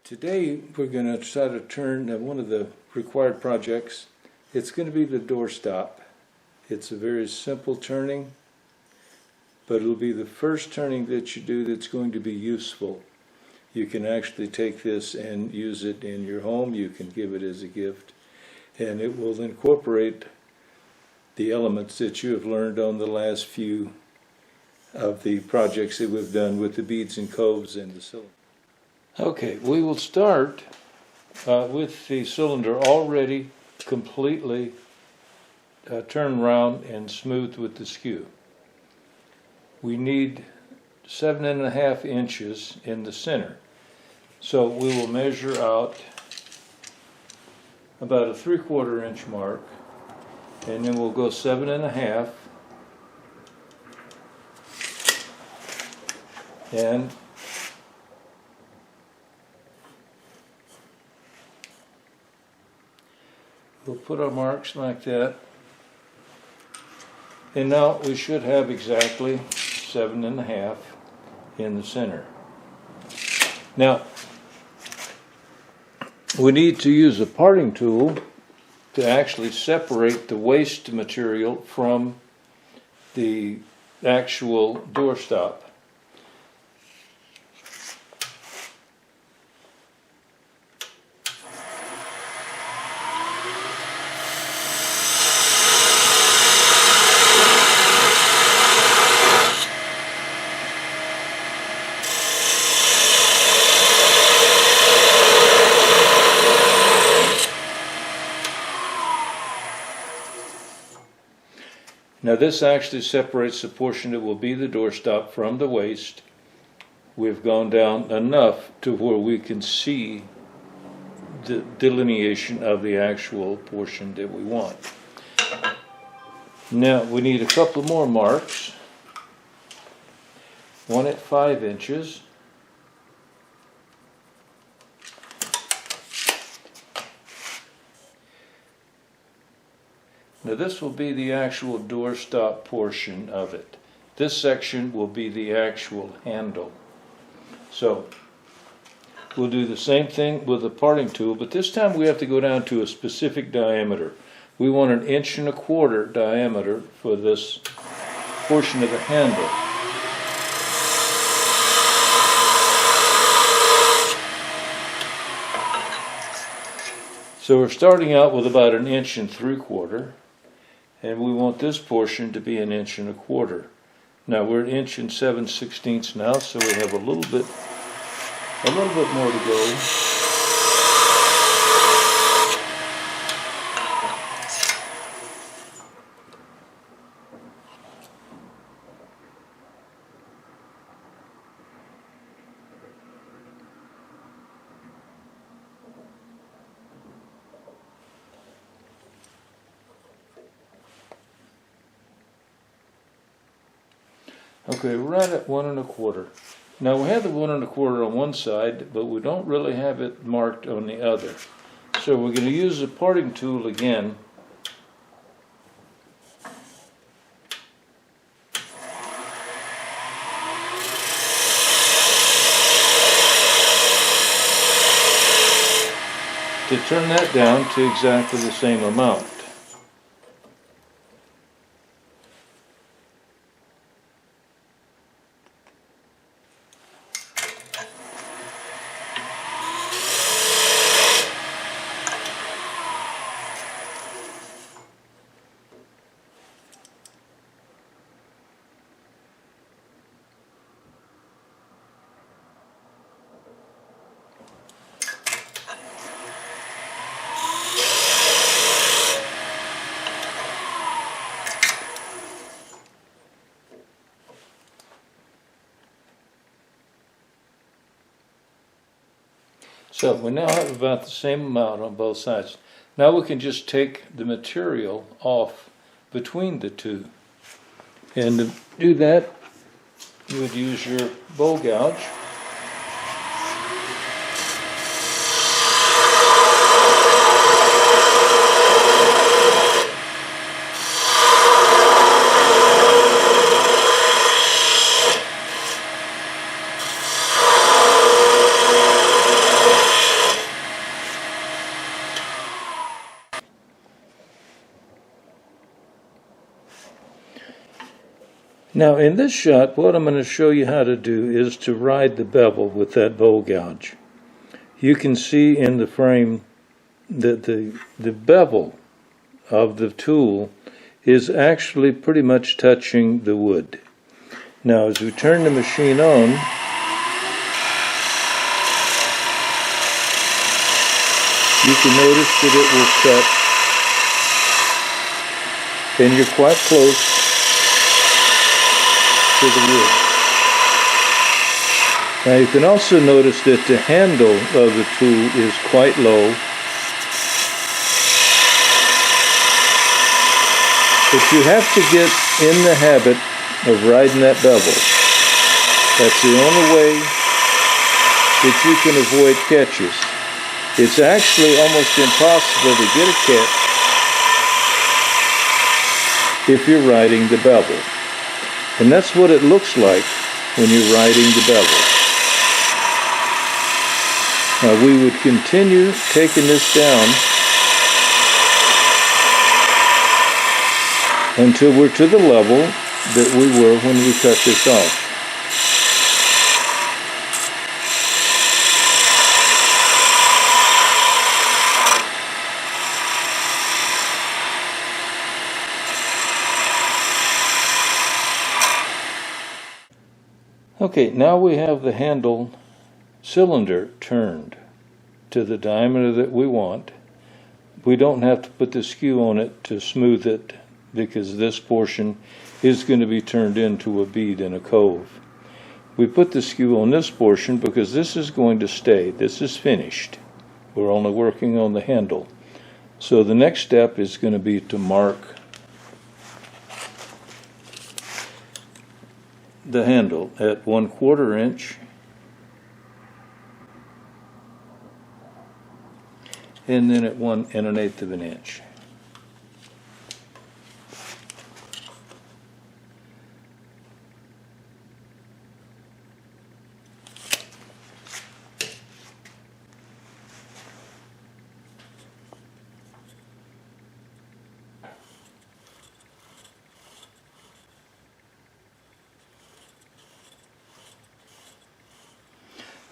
Today we're going to try to turn one of the required projects. It's going to be the doorstop. It's a very simple turning, but it'll be the first turning that you do that's going to be useful. You can actually take this and use it in your home. You can give it as a gift, and it will incorporate the elements that you have learned on the last few of the projects that we've done with the beads and coves and the cylinder. Okay, we will start with the cylinder already completely turned round and smoothed with the skew. We need 7.5 inches in the center. So we will measure out about a 3/4 inch mark, and then we'll go 7.5, and we'll put our marks like that. And now we should have exactly 7.5 in the center. Now, we need to use a parting tool to actually separate the waste material from the actual doorstop. Now this actually separates the portion that will be the doorstop from the waste. We've gone down enough to where we can see the delineation of the actual portion that we want. Now we need a couple more marks. One at 5 inches. Now this will be the actual doorstop portion of it. This section will be the actual handle. So we'll do the same thing with the parting tool, but this time we have to go down to a specific diameter. We want 1.25 inches diameter for this portion of the handle. So we're starting out with about 1.75 inches. And we want this portion to be 1.25 inches. Now we're 1 7/16 inches now, so we have a little bit more to go. Okay, we're right at 1.25. Now we have the 1.25 on one side, but we don't really have it marked on the other. So we're going to use the parting tool again. To turn that down to exactly the same amount. So we now have about the same amount on both sides. Now we can just take the material off between the two. And to do that, you would use your bowl gouge. Now in this shot, what I'm going to show you how to do is to ride the bevel with that bowl gouge. You can see in the frame that the bevel of the tool is actually pretty much touching the wood. Now as we turn the machine on, you can notice that it will cut, and you're quite close to the wood. Now you can also notice that the handle of the tool is quite low. But you have to get in the habit of riding that bevel. That's the only way that you can avoid catches. It's actually almost impossible to get a catch if you're riding the bevel. And that's what it looks like when you're riding the bevel. Now we would continue taking this down until we're to the level that we were when we cut this off. Okay, now we have the handle cylinder turned to the diameter that we want. We don't have to put the skew on it to smooth it, because this portion is going to be turned into a bead in a cove. We put the skew on this portion because this is going to stay. This is finished. We're only working on the handle. So the next step is going to be to mark the handle at 1/4 inch and then at 1 1/8 of an inch.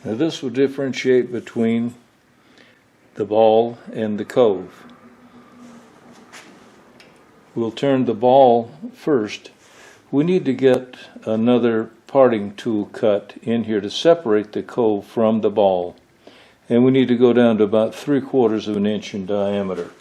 Now this will differentiate between the ball and the cove. We'll turn the ball first. We need to get another parting tool cut in here to separate the cove from the ball. And we need to go down to about 3/4 of an inch in diameter.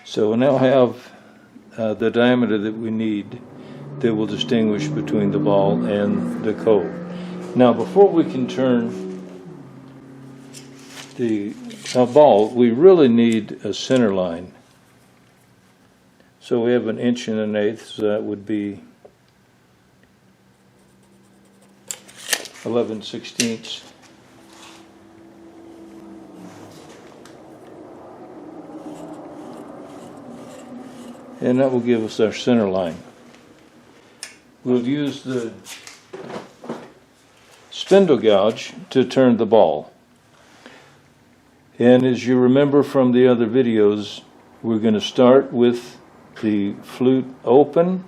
So we now have the diameter that we need that will distinguish between the ball and the cove. Now before we can turn the ball, we really need a center line. So we have 1 1/8 inch, so that would be 11/16. And that will give us our center line. We'll use the spindle gouge to turn the ball. And as you remember from the other videos, we're going to start with the flute open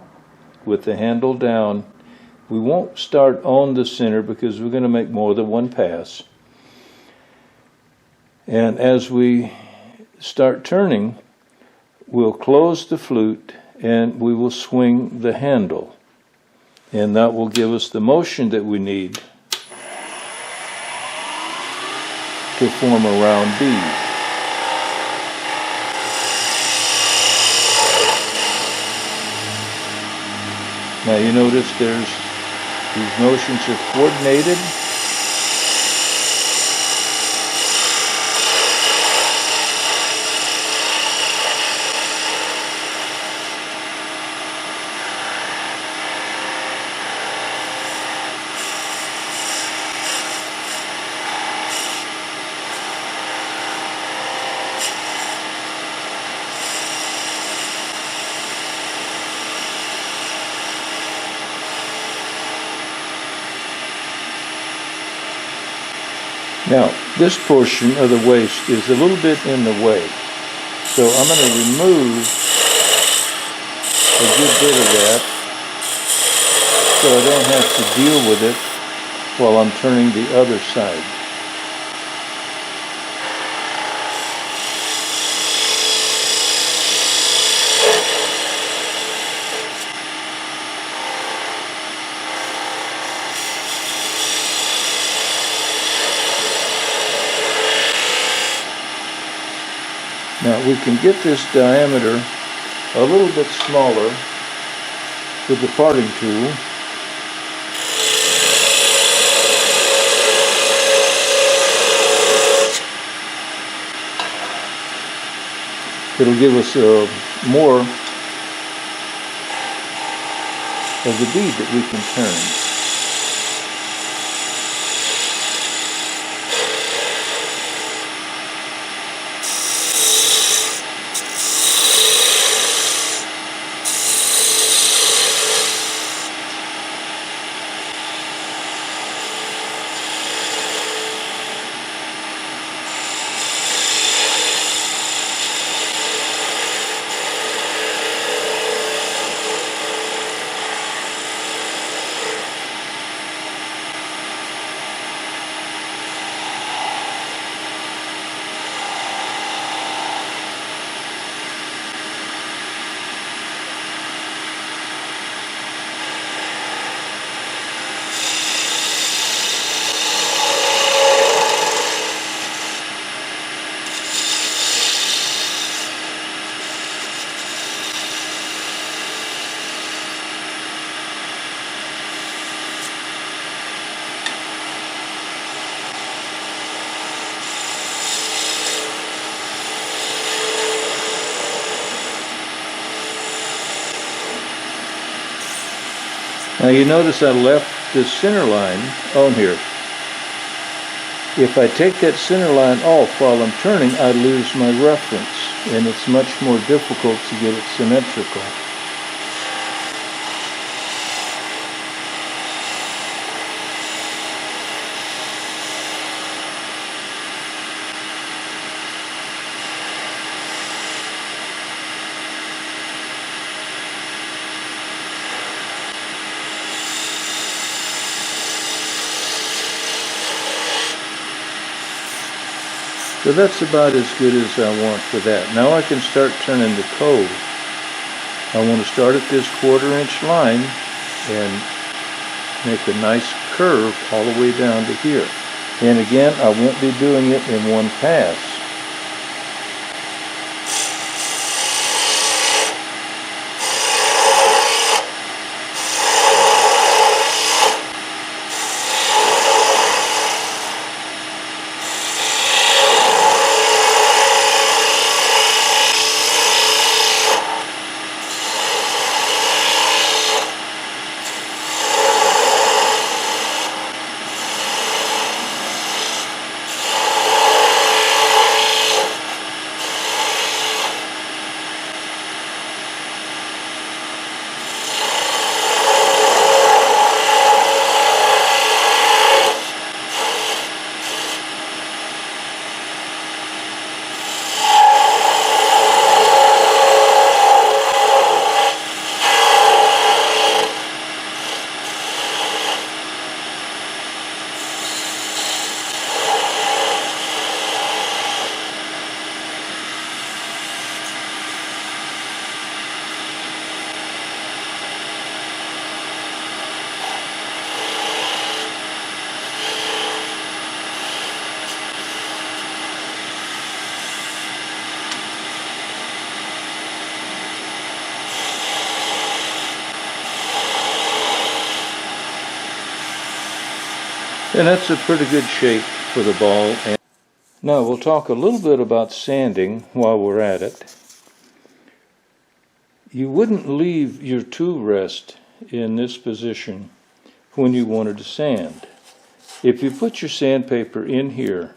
with the handle down. We won't start on the center because we're going to make more than one pass. And as we start turning, we'll close the flute and we will swing the handle. And that will give us the motion that we need to form a round bead. Now you notice these motions are coordinated. Now, this portion of the waste is a little bit in the way, so I'm going to remove a good bit of that so I don't have to deal with it while I'm turning the other side. Now we can get this diameter a little bit smaller with the parting tool. It'll give us more of the bead that we can turn. Now you notice I left the center line on here. If I take that center line off while I'm turning, I lose my reference, and it's much more difficult to get it symmetrical. So that's about as good as I want for that. Now I can start turning the cove. I want to start at this 1/4" line and make a nice curve all the way down to here. And again, I won't be doing it in one pass. And that's a pretty good shape for the ball. And now we'll talk a little bit about sanding while we're at it. You wouldn't leave your tool rest in this position when you wanted to sand. If you put your sandpaper in here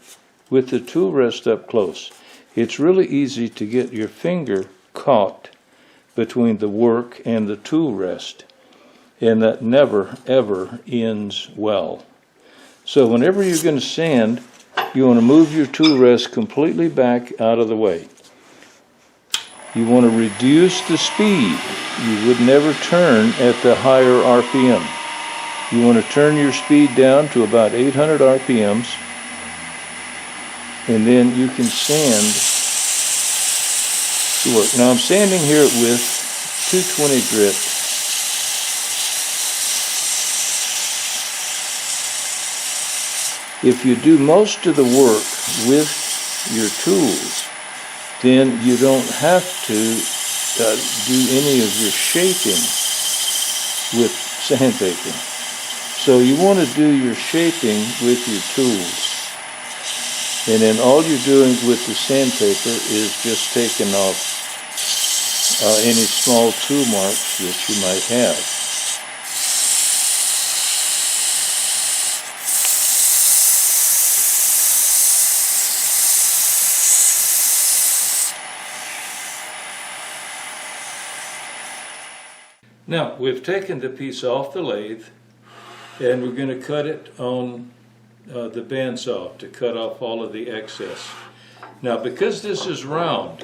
with the tool rest up close, it's really easy to get your finger caught between the work and the tool rest, and that never ever ends well. So whenever you're going to sand, you want to move your tool rest completely back out of the way. You want to reduce the speed. You would never turn at the higher RPM. You want to turn your speed down to about 800 RPMs, and then you can sand the work. Now I'm sanding here with 220 grit. If you do most of the work with your tools, then you don't have to do any of your shaping with sandpaper. So you want to do your shaping with your tools. And then all you're doing with the sandpaper is just taking off any small tool marks that you might have. Now, we've taken the piece off the lathe, and we're going to cut it on the bandsaw to cut off all of the excess. Now, because this is round,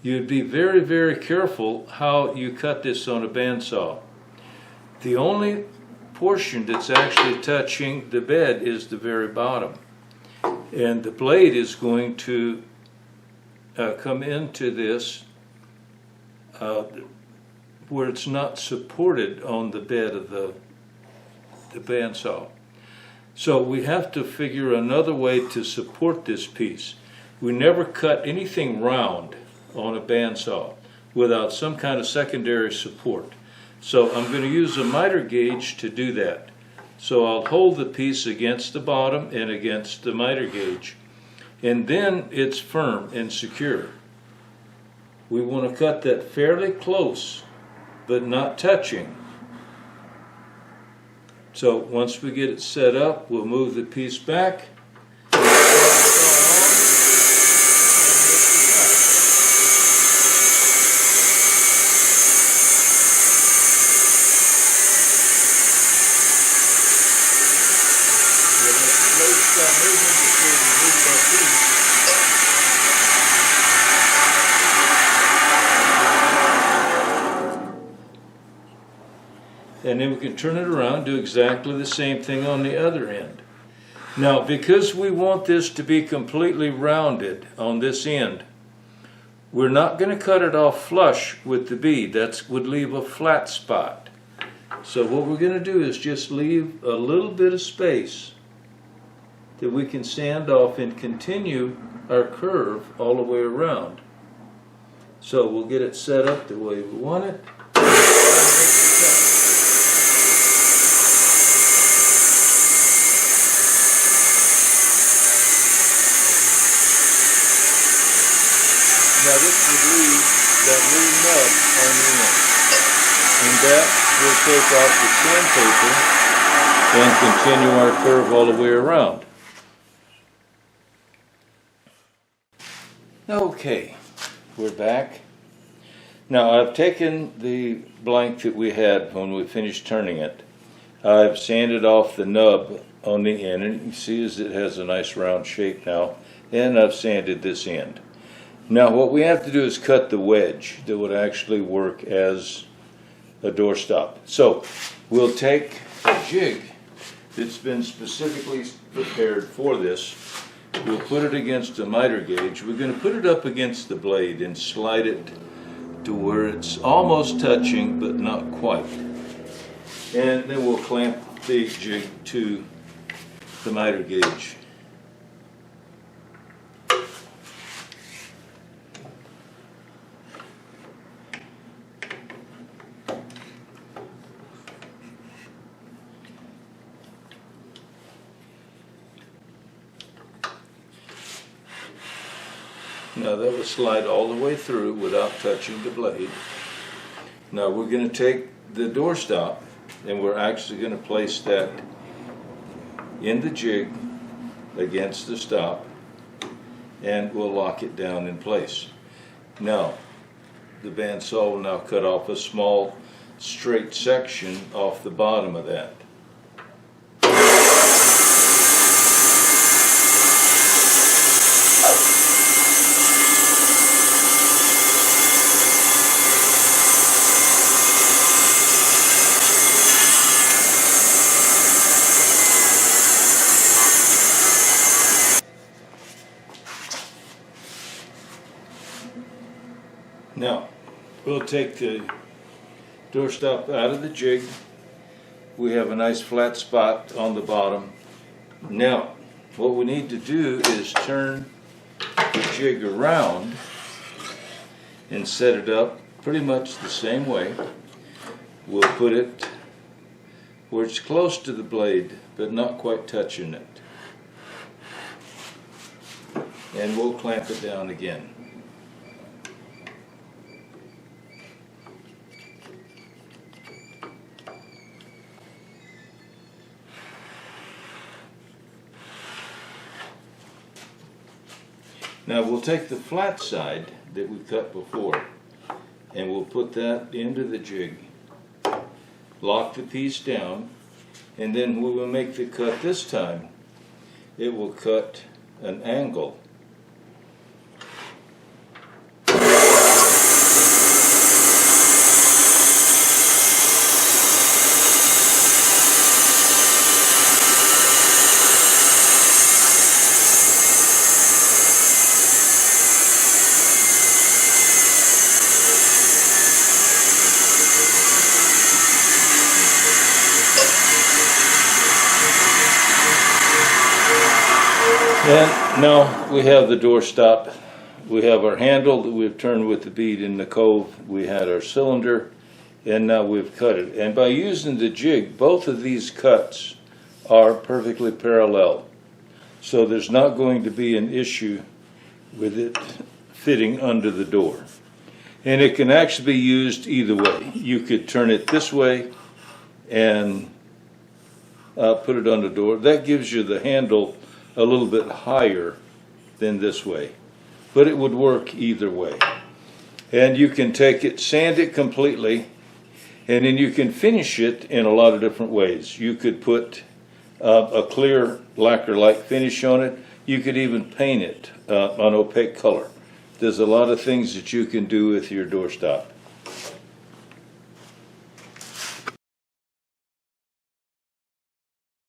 you'd be very, very careful how you cut this on a bandsaw. The only portion that's actually touching the bed is the very bottom. And the blade is going to come into this where it's not supported on the bed of the bandsaw. So we have to figure another way to support this piece. We never cut anything round on a bandsaw without some kind of secondary support. So I'm going to use a miter gauge to do that. So I'll hold the piece against the bottom and against the miter gauge, and then it's firm and secure. We want to cut that fairly close, but not touching. So once we get it set up, we'll move the piece back. And then we can turn it around, do exactly the same thing on the other end. Now, because we want this to be completely rounded on this end, we're not going to cut it off flush with the bead. That would leave a flat spot. So what we're going to do is just leave a little bit of space that we can sand off and continue our curve all the way around. So we'll get it set up the way we want it. Now this would leave that little nub on the end, and that will take off the sandpaper and continue our curve all the way around. Okay, we're back. Now I've taken the blank that we had when we finished turning it. I've sanded off the nub on the end, and you can see as it has a nice round shape now, and I've sanded this end. Now what we have to do is cut the wedge that would actually work as a doorstop. So we'll take a jig that's been specifically prepared for this. We'll put it against a miter gauge. We're going to put it up against the blade and slide it to where it's almost touching but not quite. And then we'll clamp the jig to the miter gauge. Now that will slide all the way through without touching the blade. Now we're going to take the doorstop and we're actually going to place that in the jig against the stop, and we'll lock it down in place. Now the bandsaw will now cut off a small straight section off the bottom of that. Now, we'll take the doorstop out of the jig. We have a nice flat spot on the bottom. Now, what we need to do is turn the jig around and set it up pretty much the same way. We'll put it where it's close to the blade, but not quite touching it. And we'll clamp it down again. Now we'll take the flat side that we cut before and we'll put that into the jig, lock the piece down, and then when we make the cut this time, it will cut an angle. And now we have the doorstop. We have our handle that we've turned with the bead in the cove. We had our cylinder, and now we've cut it. And by using the jig, both of these cuts are perfectly parallel. So there's not going to be an issue with it fitting under the door. And it can actually be used either way. You could turn it this way and put it on the door. That gives you the handle a little bit higher than this way, but it would work either way. And you can take it, sand it completely, and then you can finish it in a lot of different ways. You could put a clear lacquer-like finish on it. You could even paint it an opaque color. There's a lot of things that you can do with your doorstop.